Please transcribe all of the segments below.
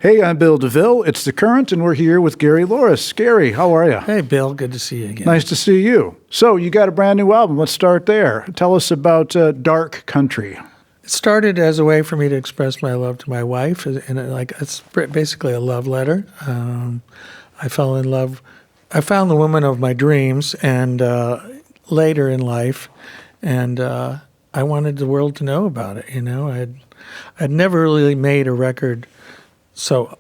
Hey, I'm Bill DeVille. It's The Current, and we're here with Gary Louris. Gary, how are you? Hey, Bill. Good to see you again. Nice to see you. So you got a brand new album. Let's start there. Tell us about Dark Country. It started as a way for me to express my love to my wife, and it's basically a love letter. I fell in love. I found the woman of my dreams, and later in life, and I wanted the world to know about it. You know, I'd never really made a record so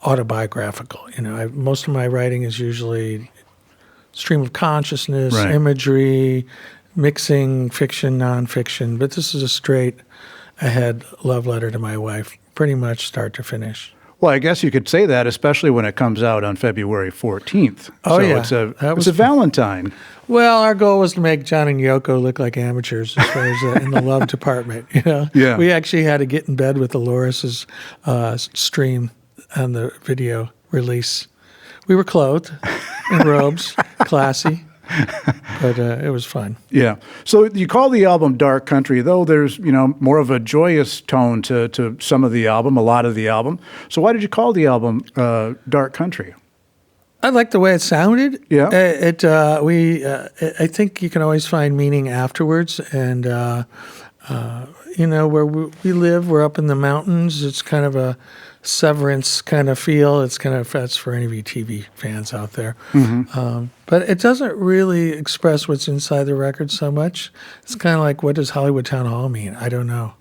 autobiographical. You know, most of my writing is usually stream of consciousness, right. Imagery, mixing fiction, nonfiction. But this is a straight ahead love letter to my wife, pretty much start to finish. Well, I guess you could say that, especially when it comes out on February 14th. Oh, so yeah. It's a Valentine. Well, our goal was to make John and Yoko look like amateurs as far as in the love department. You know, Yeah. We actually had to get in bed with the Louris's stream on the video release. We were clothed in robes, classy, but it was fun. Yeah. So you call the album Dark Country, though there's, more of a joyous tone to some of the album, a lot of the album. So why did you call the album Dark Country? I like the way it sounded. Yeah. I think you can always find meaning afterwards, and where we live, we're up in the mountains. It's kind of a Severance kind of feel. That's for any of you TV fans out there. Mm-hmm. But it doesn't really express what's inside the record so much. It's kind of like, what does Hollywood Town Hall mean? I don't know.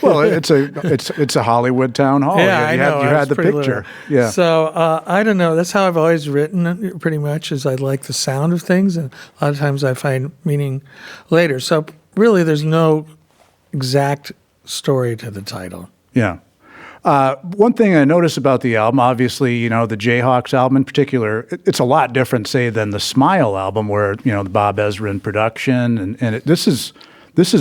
Well, it's a Hollywood Town Hall. Yeah, I know. You had the picture. Little. Yeah. So I don't know. That's how I've always written. Pretty much, is I like the sound of things, and a lot of times I find meaning later. So really, there's no exact story to the title. Yeah. One thing I noticed about the album, obviously, the Jayhawks album in particular, it's a lot different, say, than the Smile album, where the Bob Ezrin production, and this is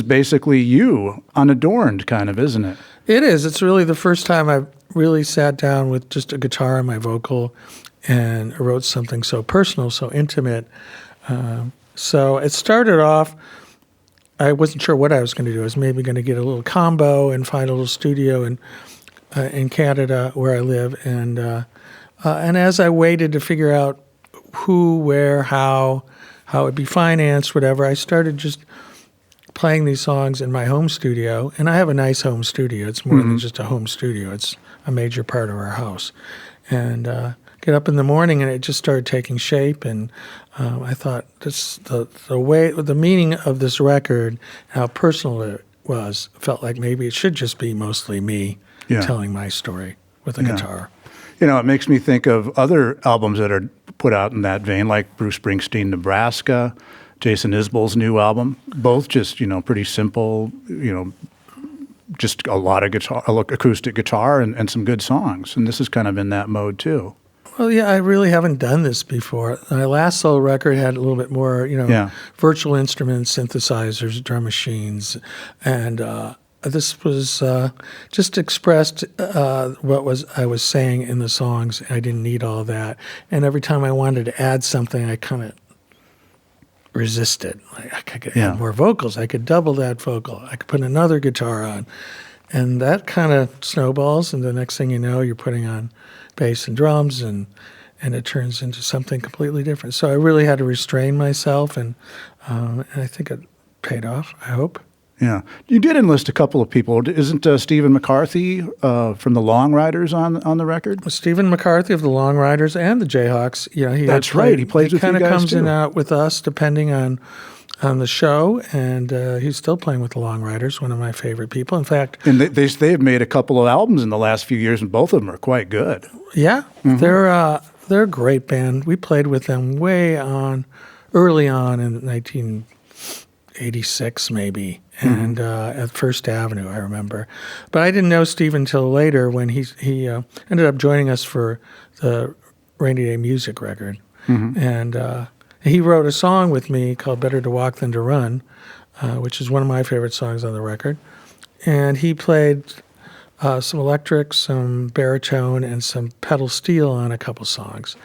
basically you unadorned, kind of, isn't it? It is. It's really the first time I've really sat down with just a guitar and my vocal, and wrote something so personal, so intimate. So it started off. I wasn't sure what I was going to do. I was maybe going to get a little combo and find a little studio in Canada where I live, and as I waited to figure out who, where, how it'd be financed, whatever, I started just playing these songs in my home studio. And I have a nice home studio. It's more than just a home studio. It's a major part of our house. And get up in the morning, and it just started taking shape. And I thought, the meaning of this record, how personal it was, felt like maybe it should just be mostly me. Yeah. Telling my story with a guitar. It makes me think of other albums that are put out in that vein, like Bruce Springsteen, Nebraska, Jason Isbell's new album. Both just, pretty simple, just a lot of guitar, acoustic guitar, and some good songs. And this is kind of in that mode, too. Well, yeah, I really haven't done this before. My last solo record had a little bit more, virtual instruments, synthesizers, drum machines, and this was just expressed what I was saying in the songs. I didn't need all that. And every time I wanted to add something, I kind of resisted. Like, I could add more vocals. I could double that vocal. I could put another guitar on. And that kind of snowballs, and the next thing you know, you're putting on bass and drums, and it turns into something completely different. So I really had to restrain myself, and I think it paid off, I hope. Yeah. You did enlist a couple of people. Isn't Stephen McCarthy from the Longwriters on the record? Well, Stephen McCarthy of the Longwriters and the Jayhawks. That's right. He plays with you guys, too. He kind of comes in and out with us depending on the show, and he's still playing with the Longwriters, one of my favorite people. In fact... And they have made a couple of albums in the last few years, and both of them are quite good. Yeah. Mm-hmm. They're a great band. We played with them early on in 1986, maybe. And at First Avenue, I remember. But I didn't know Steve until later, when he ended up joining us for the Rainy Day Music record. Mm-hmm. And he wrote a song with me called Better to Walk Than to Run, which is one of my favorite songs on the record. And he played some electric, some baritone, and some pedal steel on a couple songs.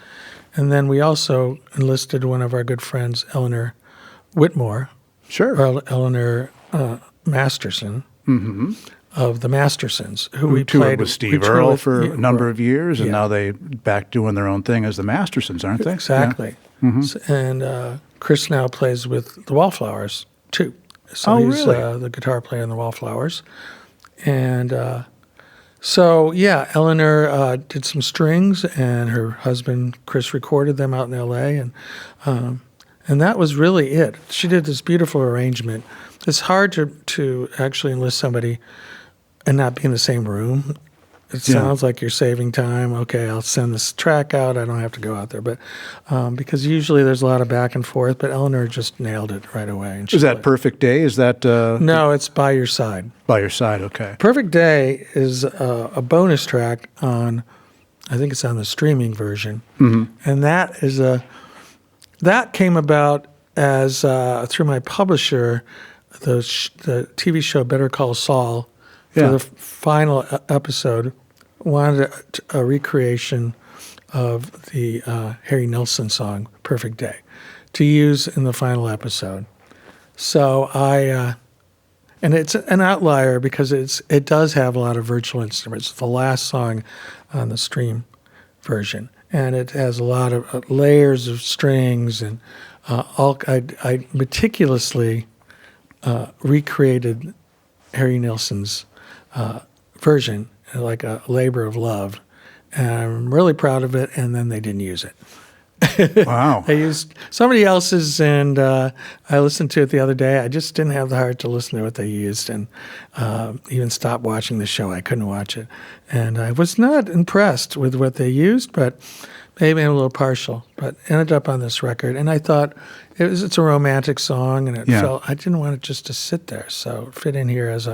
And then we also enlisted one of our good friends, Eleanor Whitmore. Sure. Or Eleanor Masterson. Mm-hmm. of the Mastersons, who we toured played with Steve Earle for a number of years, and yeah. now they back doing their own thing as the Mastersons, aren't they? Exactly. And Chris now plays with the Wallflowers too. So he's really? the guitar player in the Wallflowers. And so, yeah, Eleanor did some strings, and her husband Chris recorded them out in L.A., and that was really it. She did this beautiful arrangement. It's hard to actually enlist somebody and not be in the same room. It sounds like you're saving time. Okay, I'll send this track out. I don't have to go out there. But because usually there's a lot of back and forth, but Eleanor just nailed it right away. And Is that Perfect Day? Is that No, it's By Your Side. By Your Side? Okay. Perfect Day is a bonus track on, I think it's on the streaming version, and that came about as through my publisher, the TV show Better Call Saul. For the final episode, wanted a recreation of the Harry Nilsson song "Perfect Day" to use in the final episode. So and it's an outlier because it does have a lot of virtual instruments. It's the last song on the stream version, and it has a lot of layers of strings and I meticulously recreated Harry Nilsson's version, like a labor of love. And I'm really proud of it, and then they didn't use it. Wow. I used somebody else's, and I listened to it the other day. I just didn't have the heart to listen to what they used, and even stopped watching the show. I couldn't watch it. And I was not impressed with what they used, but maybe I'm a little partial. But ended up on this record, and I thought it's a romantic song, and I didn't want it just to sit there, so it fit in here as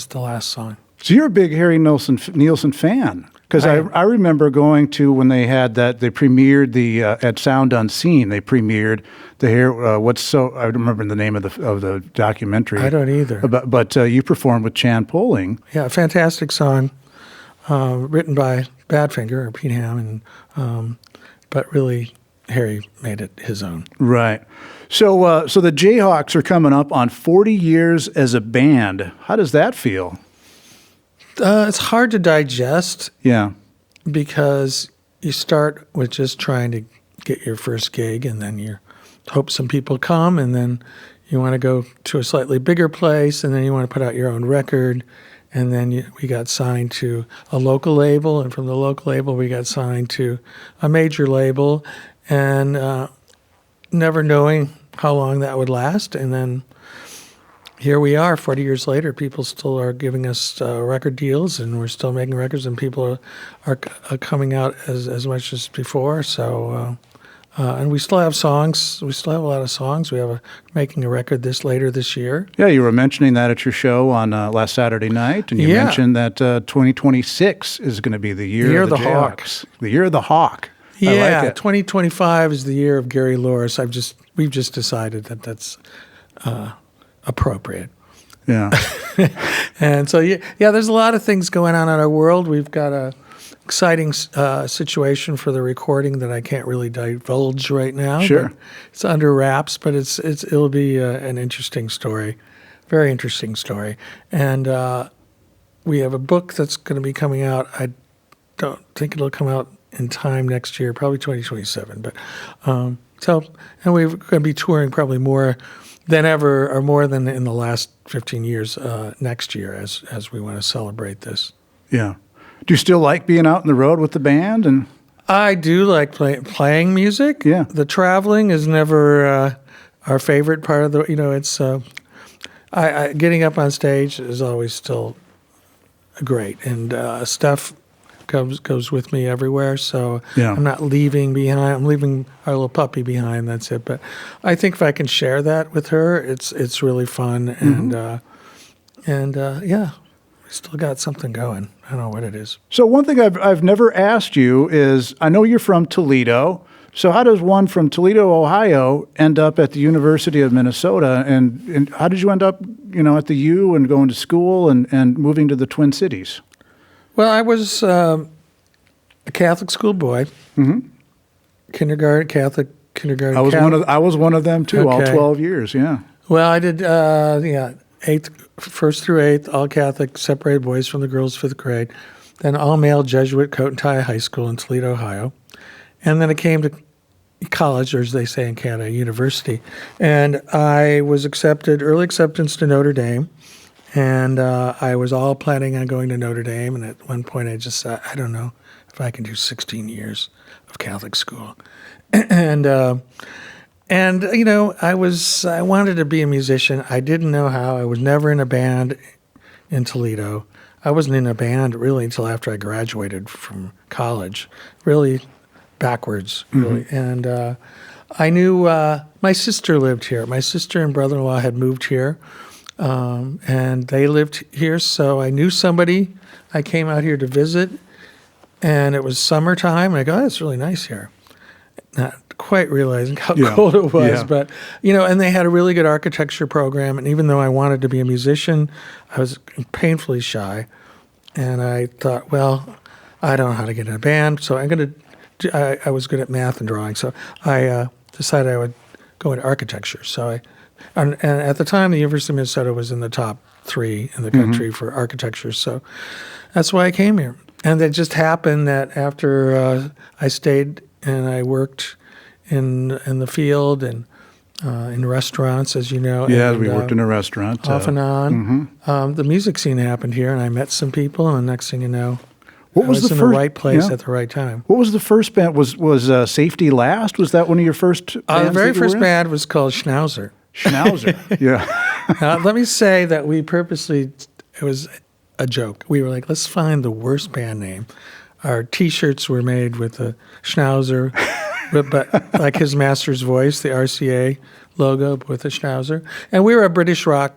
the last song. So you're a big Harry Nilsson fan, because I remember going to when they had that, they premiered the at Sound Unseen. They premiered the I don't remember the name of the documentary. I don't either. But you performed with Chan Poling. Yeah, a fantastic song, written by Badfinger or Pete Ham, but really Harry made it his own. Right. So the Jayhawks are coming up on 40 years as a band. How does that feel? It's hard to digest. Yeah. Because you start with just trying to get your first gig, and then you hope some people come, and then you want to go to a slightly bigger place, and then you want to put out your own record, and then we got signed to a local label, and from the local label we got signed to a major label, and never knowing how long that would last, and then here we are 40 years later. People still are giving us record deals, and we're still making records, and people are coming out as much as before. So, and we still have songs. We still have a lot of songs. We have making a record later this year. Yeah, you were mentioning that at your show on last Saturday night, and you mentioned that 2026 is going to be the year of the Jayhawks. The year of the Hawk. Yeah, I like it. 2025 is the year of Gary Louris. We've just decided that that's appropriate. Yeah. And so, there's a lot of things going on in our world. We've got a exciting situation for the recording that I can't really divulge right now. Sure. It's under wraps, but it'll be an interesting story, very interesting story. And we have a book that's going to be coming out. I don't think it'll come out in time next year, probably 2027. But and we're going to be touring probably more than ever, or more than in the last 15 years next year, as we want to celebrate this. Yeah. Do you still like being out on the road with the band? And I do like playing music. Yeah. The traveling is never our favorite part of the. It's getting up on stage is always still great, and stuff goes with me everywhere. So I'm not leaving behind. I'm leaving our little puppy behind. That's it. But I think if I can share that with her, it's really fun. And we still got something going. I don't know what it is. So one thing I've never asked you is, I know you're from Toledo. So how does one from Toledo, Ohio, end up at the University of Minnesota? And how did you end up, at the U and going to school and moving to the Twin Cities? Well, I was a Catholic school boy. Mm-hmm. Catholic kindergarten. I was one of them too. Okay. All 12 years. Yeah. Well, I did 8th first through eighth, all Catholic, separated boys from the girls, fifth grade. Then all male Jesuit coat and tie high school in Toledo, Ohio. And then I came to college, or as they say in Canada, university. And I was accepted, early acceptance to Notre Dame. And I was all planning on going to Notre Dame. And at one point I just said, I don't know if I can do 16 years of Catholic school. And you know, I wanted to be a musician. I didn't know how. I was never in a band in Toledo. I wasn't in a band really until after I graduated from college, really backwards, really. And I knew my sister lived here. My sister and brother-in-law had moved here, and they lived here, so I knew somebody. I came out here to visit, and it was summertime, and I go, oh, it's really nice here. Not quite realizing how cold it was, but, you know, and they had a really good architecture program, and even though I wanted to be a musician, I was painfully shy, and I thought, well, I don't know how to get in a band, so I was good at math and drawing, so I decided I would go into architecture. So and at the time, the University of Minnesota was in the top 3 in the country for architecture, so that's why I came here. And it just happened that after I stayed and I worked in the field and in restaurants, as you know. Yeah, and, we worked in a restaurant. Off and on. The music scene happened here, and I met some people, and next thing you know, I was in the right place at the right time. What was the first band? Was Safety Last? Was that one of your first bands? The very first band was called Schnauzer. Schnauzer, yeah. Let me say that we purposely, it was a joke. We were like, let's find the worst band name. Our T-shirts were made with a Schnauzer, but like his master's voice, the RCA logo with a Schnauzer. And we were a British rock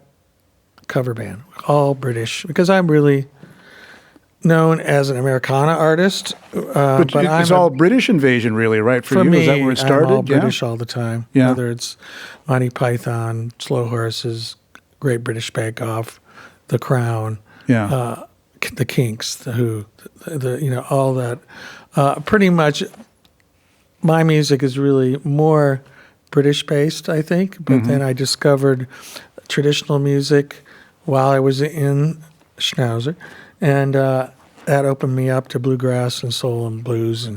cover band, all British, because I'm really known as an Americana artist. But it's all British invasion, really, right? For you, me, is that where it started? I'm all British all the time. Yeah. Whether it's Monty Python, Slow Horses, Great British Bake Off, The Crown, The Kinks, The Who, you know, all that. Pretty much, my music is really more British-based, I think. But then I discovered traditional music while I was in Schnauzer. And that opened me up to bluegrass and soul and blues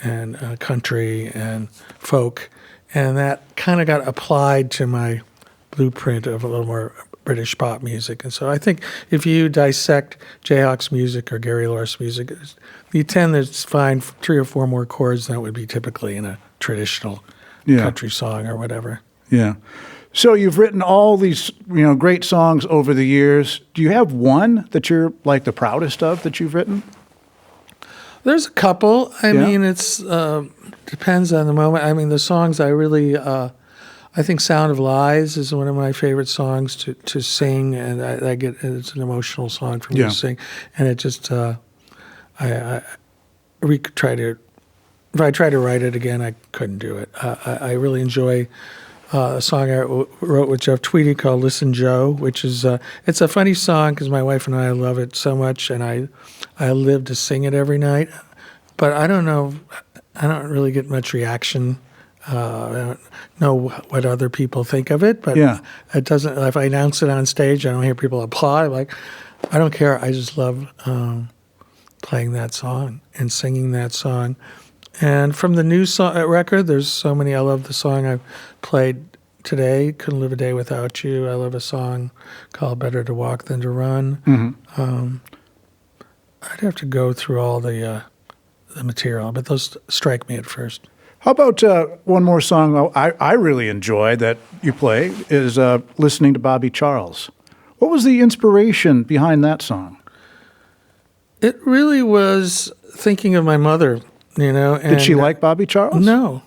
and country and folk. And that kind of got applied to my blueprint of a little more British pop music. And so I think if you dissect Jayhawks music or Gary Louris music, you tend to find 3 or 4 more chords than it would be typically in a traditional country song or whatever. Yeah. So you've written all these, you know, great songs over the years. Do you have one that you're like the proudest of that you've written? There's a couple. I mean, it's depends on the moment. I mean, the songs I really, I think "Sound of Lies" is one of my favorite songs to sing, and I get it's an emotional song for me to sing, and it just if I try to write it again, I couldn't do it. I really enjoy. A song I wrote with Jeff Tweedy called "Listen, Joe," which is it's a funny song because my wife and I love it so much, and I live to sing it every night. But I don't know, I don't really get much reaction. I don't know what other people think of it, but it doesn't. If I announce it on stage, I don't hear people applaud. Like, I don't care. I just love playing that song and singing that song. And from the new record, there's so many. I love the song I played today, "Couldn't Live a Day Without You." I love a song called "Better to Walk Than to Run." I'd have to go through all the material, but those strike me at first. How about one more song I really enjoy that you play is "Listening to Bobby Charles." What was the inspiration behind that song? It really was thinking of my mother. You know, and did she like Bobby Charles? No,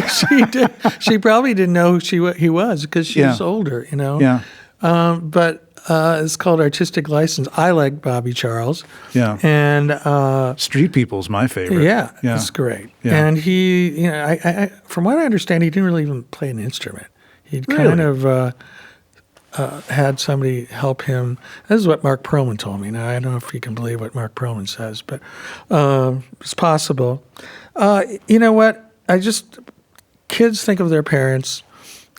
she did. She probably didn't know who he was because she was older. You know, but it's called Artistic License. I like Bobby Charles. Yeah, and Street People's my favorite. Yeah, it's great. Yeah. And he, you know, I from what I understand, he didn't really even play an instrument. He'd kind of had somebody help him. This is what Mark Perlman told me. Now, I don't know if you can believe what Mark Perlman says, but it's possible. You know what? Kids think of their parents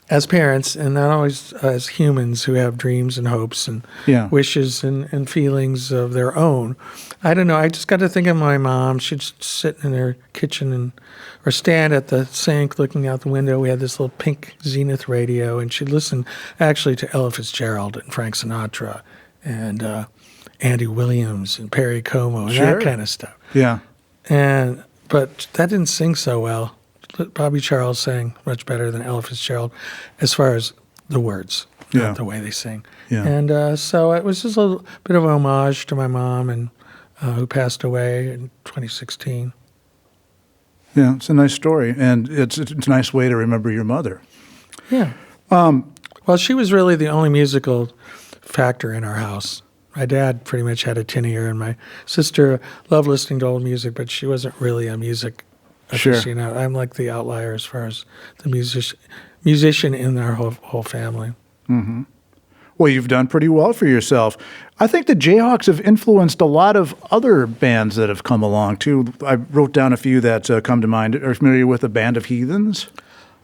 as parents, and not always as humans who have dreams and hopes and Yeah. wishes and feelings of their own. I don't know. I just got to think of my mom. She'd sit in her kitchen or stand at the sink looking out the window. We had this little pink Zenith radio, and she'd listen actually to Ella Fitzgerald and Frank Sinatra and Andy Williams and Perry Como and Sure. that kind of stuff. Yeah. But that didn't sing so well. Bobby Charles sang much better than Ella Fitzgerald as far as the words, Yeah. not the way they sing. Yeah. And so it was just a little bit of an homage to my mom, and who passed away in 2016. Yeah, it's a nice story, and it's a nice way to remember your mother. Yeah. Well, she was really the only musical factor in our house. My dad pretty much had a tin ear, and my sister loved listening to old music, but she wasn't really a music Sure. aficionado. I'm like the outlier as far as the musician in our whole family. Well, you've done pretty well for yourself. I think the Jayhawks have influenced a lot of other bands that have come along, too. I wrote down a few that come to mind. Are you familiar with the Band of Heathens?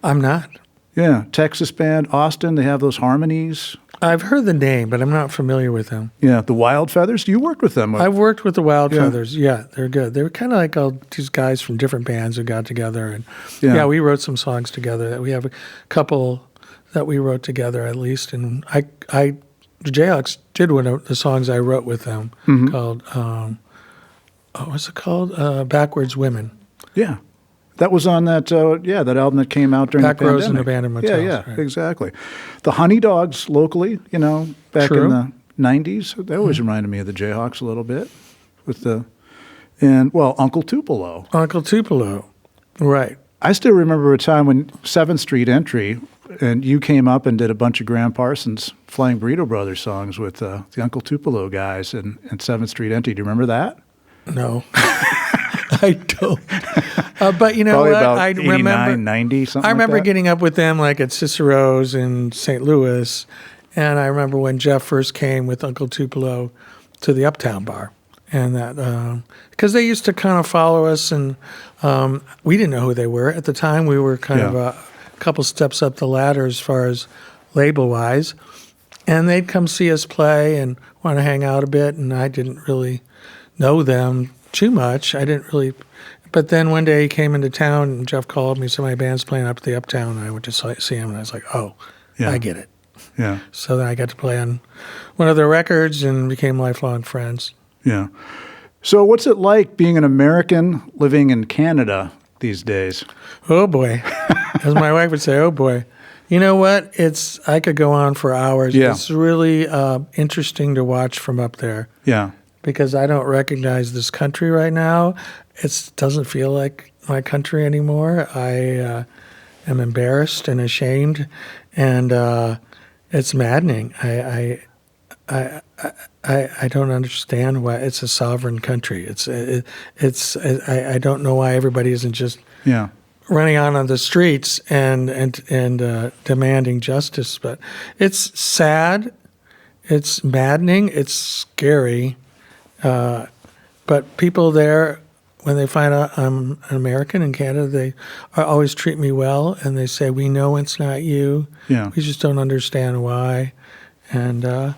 I'm not. Yeah, Texas band, Austin, they have those harmonies. I've heard the name, but I'm not familiar with them. Yeah, the Wild Feathers, you worked with them. I've worked with the Wild Yeah. Feathers. Yeah, they're good. They were kind of like all these guys from different bands who got together. And Yeah. we wrote some songs together. We have a couple that we wrote together at least. And the Jayhawks did one of the songs I wrote with them called, what's it called? Backwards Women. Yeah. That was on that that album that came out during Back the Rows pandemic. and Abandoned Motels, Yeah, right. exactly. The Honey Dogs locally, back True. in the 90s, they always reminded me of the Jayhawks a little bit. Uncle Tupelo. Uncle Tupelo. Right. I still remember a time when 7th Street Entry, and you came up and did a bunch of Graham Parsons Flying Burrito Brothers songs with the Uncle Tupelo guys and 7th Street Entry. Do you remember that? No. I don't. But you know Probably what? about I 89, remember 90, something I remember like that. getting up with them like at Cicero's in St. Louis, and I remember when Jeff first came with Uncle Tupelo to the Uptown Bar, and that because they used to kind of follow us, and we didn't know who they were at the time. We were kind of a couple steps up the ladder as far as label wise, and they'd come see us play and want to hang out a bit, and I didn't really know them too much. I didn't really. But then one day he came into town, and Jeff called me, said my band's playing up at the Uptown, and I went to see him, and I was like, oh, Yeah. I get it. Yeah, So then I got to play on one of their records and became lifelong friends. yeah. So what's it like being an American living in Canada these days? Oh, boy. As my wife would say, oh, boy. You know what? I could go on for hours. Yeah. It's really interesting to watch from up there Yeah, because I don't recognize this country right now. It doesn't feel like my country anymore. I am embarrassed and ashamed, and it's maddening. I don't understand why it's a sovereign country. I don't know why everybody isn't just yeah, running out on the streets and demanding justice. But it's sad, it's maddening, it's scary. But people there, when they find out I'm an American in Canada, they always treat me well, and they say, we know it's not you. yeah. We just don't understand why. And I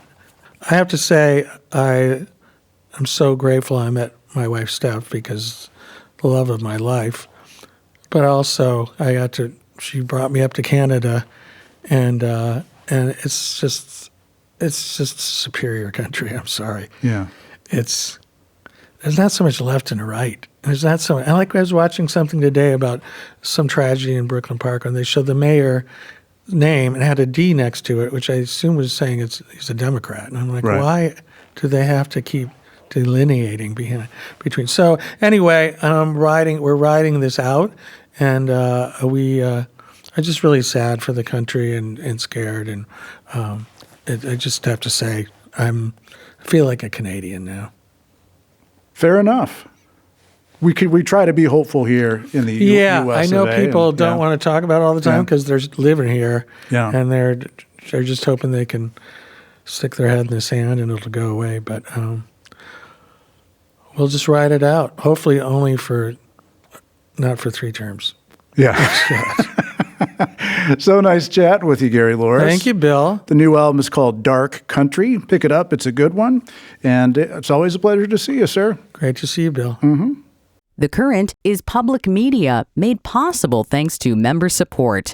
have to say, I'm so grateful I met my wife, Steph, because the love of my life. But also, she brought me up to Canada, and it's just a superior country. I'm sorry. Yeah. There's not so much left and right. There's not so. I was watching something today about some tragedy in Brooklyn Park, and they showed the mayor name and had a D next to it, which I assume was saying he's a Democrat. And I'm like, Right. Why do they have to keep delineating between? So anyway, we're riding this out, and I'm just really sad for the country and scared, and I just have to say I feel like a Canadian now. Fair enough. We try to be hopeful here in the Yeah, U.S. I know of A, people and- don't want to talk about it all the time Yeah. because they're living here, Yeah. and they're just hoping they can stick their head in the sand and it'll go away. But we'll just ride it out. Hopefully, not for 3 terms. Yeah. So nice chatting with you, Gary Louris. Thank you, Bill. The new album is called Dark Country. Pick it up. It's a good one. And it's always a pleasure to see you, sir. Great to see you, Bill. The Current is public media made possible thanks to member support.